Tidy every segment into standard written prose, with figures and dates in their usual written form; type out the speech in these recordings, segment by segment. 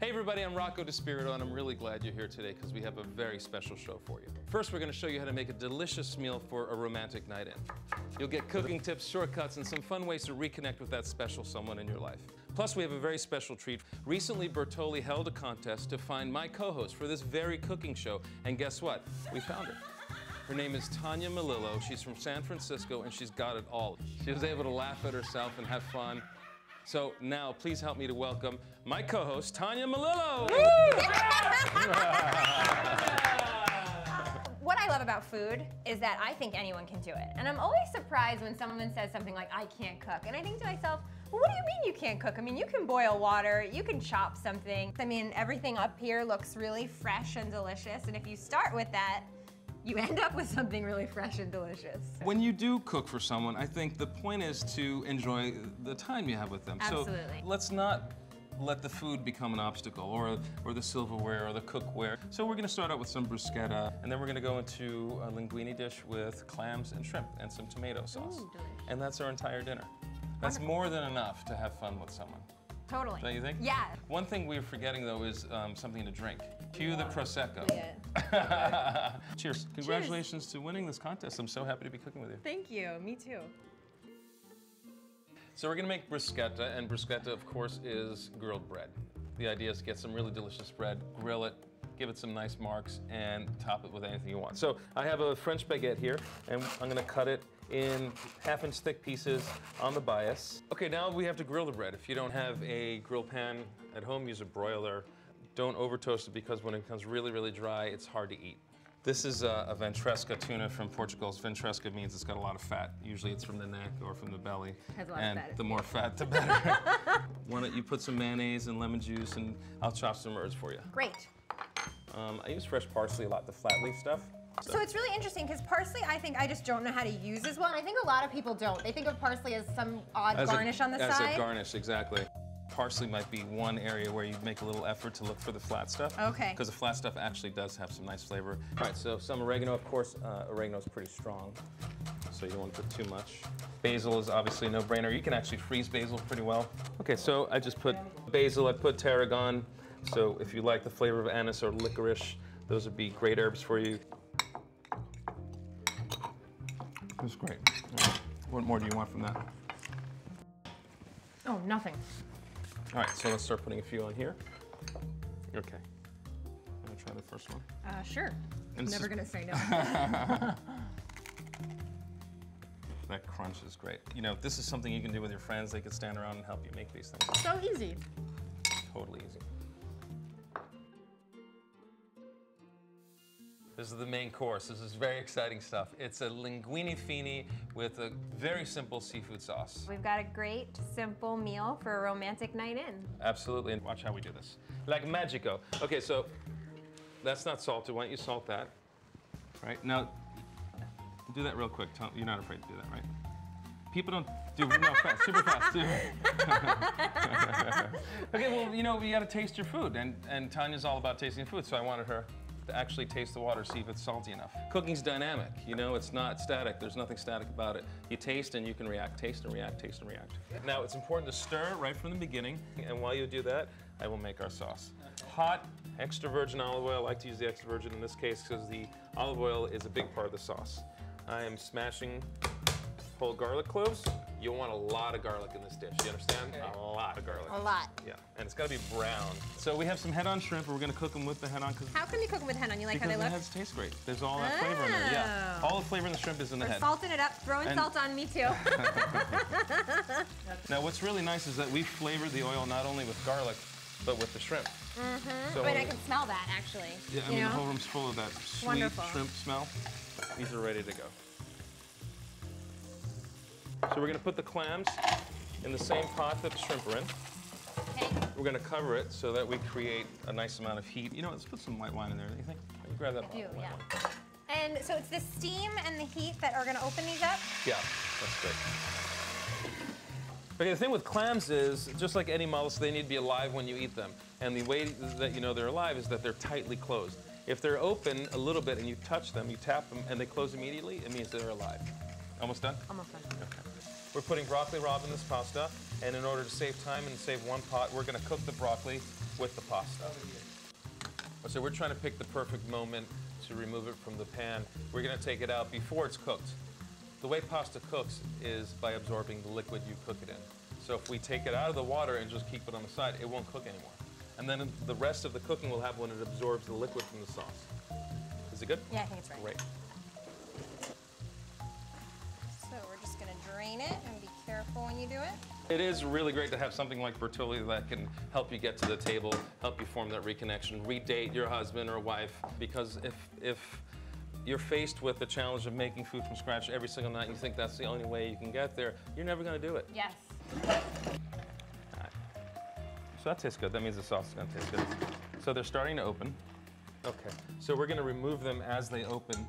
Hey everybody, I'm Rocco DiSpirito, and I'm really glad you're here today because we have a very special show for you. First, we're going to show you how to make a delicious meal for a romantic night in. You'll get cooking tips, shortcuts, and some fun ways to reconnect with that special someone in your life. Plus, we have a very special treat. Recently, Bertoli held a contest to find my co-host for this very cooking show, and guess what? We found her. Her name is Tanya Melillo. She's from San Francisco, and she's got it all. She was able to laugh at herself and have fun. So now, please help me to welcome my co-host, Tanya Melillo. What I love about food is that I think anyone can do it. And I'm always surprised when someone says something like, I can't cook. And I think to myself, well, what do you mean you can't cook? I mean, you can boil water, you can chop something. I mean, everything up here looks really fresh and delicious. And if you start with that, you end up with something really fresh and delicious. When you do cook for someone, I think the point is to enjoy the time you have with them. Absolutely. So let's not let the food become an obstacle, or the silverware, or the cookware. So we're gonna start out with some bruschetta, and then we're gonna go into a linguine dish with clams and shrimp and some tomato sauce. Ooh, delicious. And that's our entire dinner. That's more than enough to have fun with someone. Totally. Don't you think? Yeah. One thing we're forgetting though is something to drink. Cue the Prosecco. Yeah. Cheers. Congratulations to winning this contest. I'm so happy to be cooking with you. Thank you, me too. So we're gonna make bruschetta, and bruschetta, of course, is grilled bread. The idea is to get some really delicious bread, grill it, give it some nice marks, and top it with anything you want. So I have a French baguette here, and I'm gonna cut it in half-inch thick pieces on the bias. Okay, now we have to grill the bread. If you don't have a grill pan at home, use a broiler. Don't over toast it because when it becomes really, really dry, it's hard to eat. This is a ventresca tuna from Portugal. Ventresca means it's got a lot of fat. Usually it's from the neck or from the belly. Has a lot and of fat. The more fat, the better. Why don't you put some mayonnaise and lemon juice, and I'll chop some herbs for you. Great. I use fresh parsley a lot, the flat leaf stuff. So it's really interesting because parsley, I think I just don't know how to use as well. And I think a lot of people don't. They think of parsley as some odd garnish on the side. As a garnish, exactly. Parsley might be one area where you make a little effort to look for the flat stuff. Okay. Because the flat stuff actually does have some nice flavor. All right, so some oregano, of course. Oregano is pretty strong, so you don't want to put too much. Basil is obviously a no-brainer. You can actually freeze basil pretty well. Okay, so I just put basil, I put tarragon. So if you like the flavor of anise or licorice, those would be great herbs for you. That's great. What more do you want from that? Oh, nothing. All right, so let's start putting a few on here. Okay. I'm gonna try the first one. Sure. I'm never gonna say no. That crunch is great. You know, this is something you can do with your friends. They could stand around and help you make these things. So easy. Totally easy. This is the main course. This is very exciting stuff. It's a linguine fini with a very simple seafood sauce. We've got a great, simple meal for a romantic night in. Absolutely, and watch how we do this. Like magico. Okay, so that's not salted. Why don't you salt that? Right, now, do that real quick. You're not afraid to do that, right? People don't do, no, fast, super fast. Okay, well, you know, you gotta taste your food, and Tanya's all about tasting food, so I wanted her to actually taste the water, see if it's salty enough. Cooking's dynamic, you know, it's not static. There's nothing static about it. You taste and you can react, taste and react, taste and react. Now, it's important to stir right from the beginning, and while you do that, I will make our sauce. Hot, extra virgin olive oil. I like to use the extra virgin in this case because the olive oil is a big part of the sauce. I am smashing whole garlic cloves. You'll want a lot of garlic in this dish. You understand? A lot of garlic. A lot. Yeah, and it's got to be brown. So we have some head-on shrimp, and we're going to cook them with the head-on. How can you cook them with head on? You like how they Because look? the heads taste great. There's all that flavor in there. Yeah, all the flavor in the shrimp is in the head. Salting it up, throwing salt on me too. Now, what's really nice is that we flavored the oil not only with garlic, but with the shrimp. Mm-hmm. So I mean, I can smell that actually. Yeah, I mean, the whole room's full of that sweet Wonderful. shrimp smell. These are ready to go. So we're gonna put the clams in the same pot that the shrimp are in. Okay. We're gonna cover it so that we create a nice amount of heat. You know, let's put some white wine in there. Do you think? You grab that I do, bottle of white yeah. wine. And so it's the steam and the heat that are gonna open these up? Yeah, that's great. Okay, the thing with clams is, just like any mollusk, they need to be alive when you eat them. And the way that you know they're alive is that they're tightly closed. If they're open a little bit and you touch them, you tap them, and they close immediately, it means they're alive. Almost done? Almost done. Okay. We're putting broccoli rabe in this pasta, And in order to save time and save one pot, we're going to cook the broccoli with the pasta. So we're trying to pick the perfect moment to remove it from the pan. We're going to take it out before it's cooked. The way pasta cooks is by absorbing the liquid you cook it in. So if we take it out of the water and just keep it on the side, it won't cook anymore. And then the rest of the cooking will happen when it absorbs the liquid from the sauce. Is it good? Yeah, I think it's right. Great. So we're just gonna drain it and be careful when you do it. It is really great to have something like Bertolli that can help you get to the table, help you form that reconnection, redate your husband or wife, because if you're faced with the challenge of making food from scratch every single night and you think that's the only way you can get there, you're never gonna do it. Yes. All right. So that tastes good. That means the sauce is gonna taste good. So they're starting to open. Okay, so we're gonna remove them as they open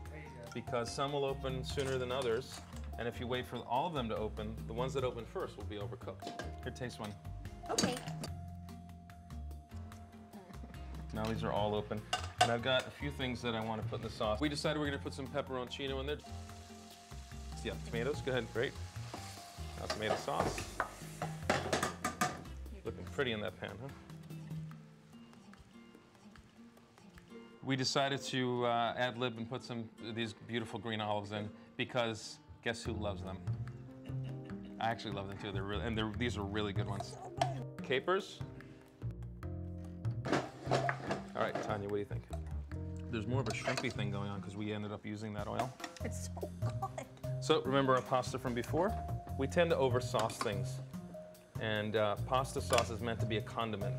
because some will open sooner than others. And if you wait for all of them to open, the ones that open first will be overcooked. Here, taste one. Okay. Now these are all open. And I've got a few things that I want to put in the sauce. We decided we're gonna put some pepperoncino in there. Yeah, tomatoes, go ahead, great. Now tomato sauce. Looking pretty in that pan, huh? We decided to ad lib and put some of these beautiful green olives in because guess who loves them? I actually love them too. They're really, and these are really good ones. Capers. All right, Tanya, what do you think? There's more of a shrimpy thing going on because we ended up using that oil. It's so good. So remember our pasta from before? We tend to over sauce things. And pasta sauce is meant to be a condiment.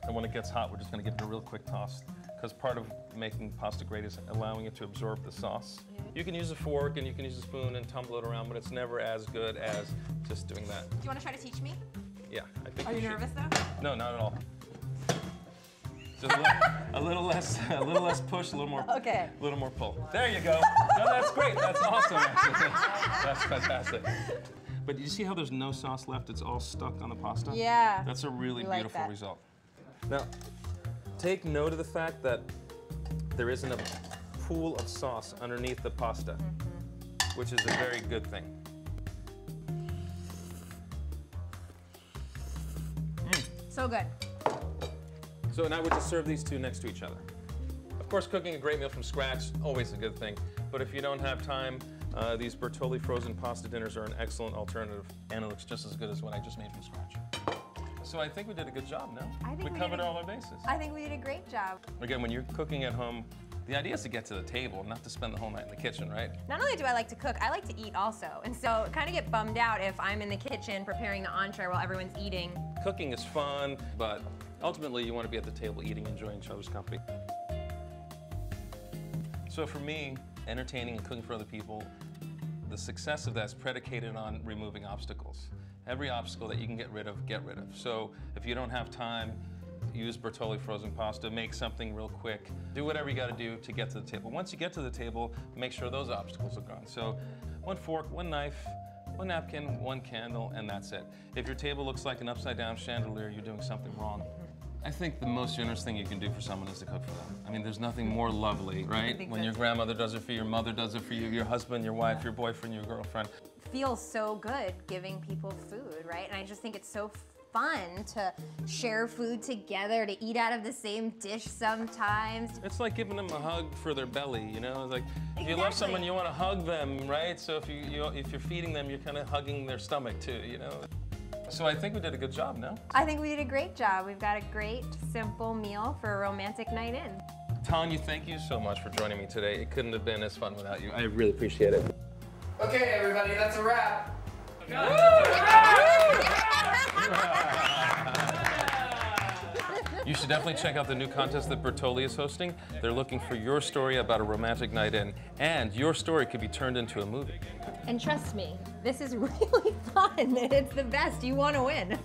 And when it gets hot, we're just gonna give it a real quick toss because part of making pasta great is allowing it to absorb the sauce. You can use a fork and you can use a spoon and tumble it around, but it's never as good as just doing that. Do you want to try to teach me? Yeah, I think Are you nervous though? No, not at all. Just a little less push, a little more. Okay. A little more pull. There you go. No, that's great. That's awesome, actually. That's fantastic. But you see how there's no sauce left? It's all stuck on the pasta? Yeah. That's a really like beautiful that. result. Now, take note of the fact that there isn't a pool of sauce underneath the pasta, which is a very good thing. So good. So now we're to serve these two next to each other. Of course, cooking a great meal from scratch, always a good thing. But if you don't have time, these Bertolli frozen pasta dinners are an excellent alternative, and it looks just as good as what I just made from scratch. So I think we did a good job, no? I think we covered all our bases. I think we did a great job. Again, when you're cooking at home, the idea is to get to the table, not to spend the whole night in the kitchen, right? Not only do I like to cook, I like to eat also. And so kind of get bummed out if I'm in the kitchen preparing the entree while everyone's eating. Cooking is fun, but ultimately you want to be at the table eating, enjoying each other's company. So for me, entertaining and cooking for other people, the success of that is predicated on removing obstacles. Every obstacle that you can get rid of, get rid of. So if you don't have time, use Bertolli frozen pasta, make something real quick. Do whatever you gotta do to get to the table. Once you get to the table, make sure those obstacles are gone. So one fork, one knife, one napkin, one candle, and that's it. If your table looks like an upside down chandelier, you're doing something wrong. I think the most generous thing you can do for someone is to cook for them. I mean, there's nothing more lovely, right? When your grandmother does it for you, your mother does it for you, your husband, your wife, your boyfriend, your girlfriend. Feels so good giving people food, right? And I just think it's so fun to share food together, to eat out of the same dish sometimes. It's like giving them a hug for their belly, you know? It's like, if you love someone, you want to hug them, right? So if you're feeding them, you're kind of hugging their stomach too, you know? So I think we did a good job, no? I think we did a great job. We've got a great, simple meal for a romantic night in. Tanya, thank you so much for joining me today. It couldn't have been as fun without you. I really appreciate it. Okay, everybody, that's a wrap. You should definitely check out the new contest that Bertolli is hosting. They're looking for your story about a romantic night in, and your story could be turned into a movie. And trust me, this is really fun. It's the best. You want to win.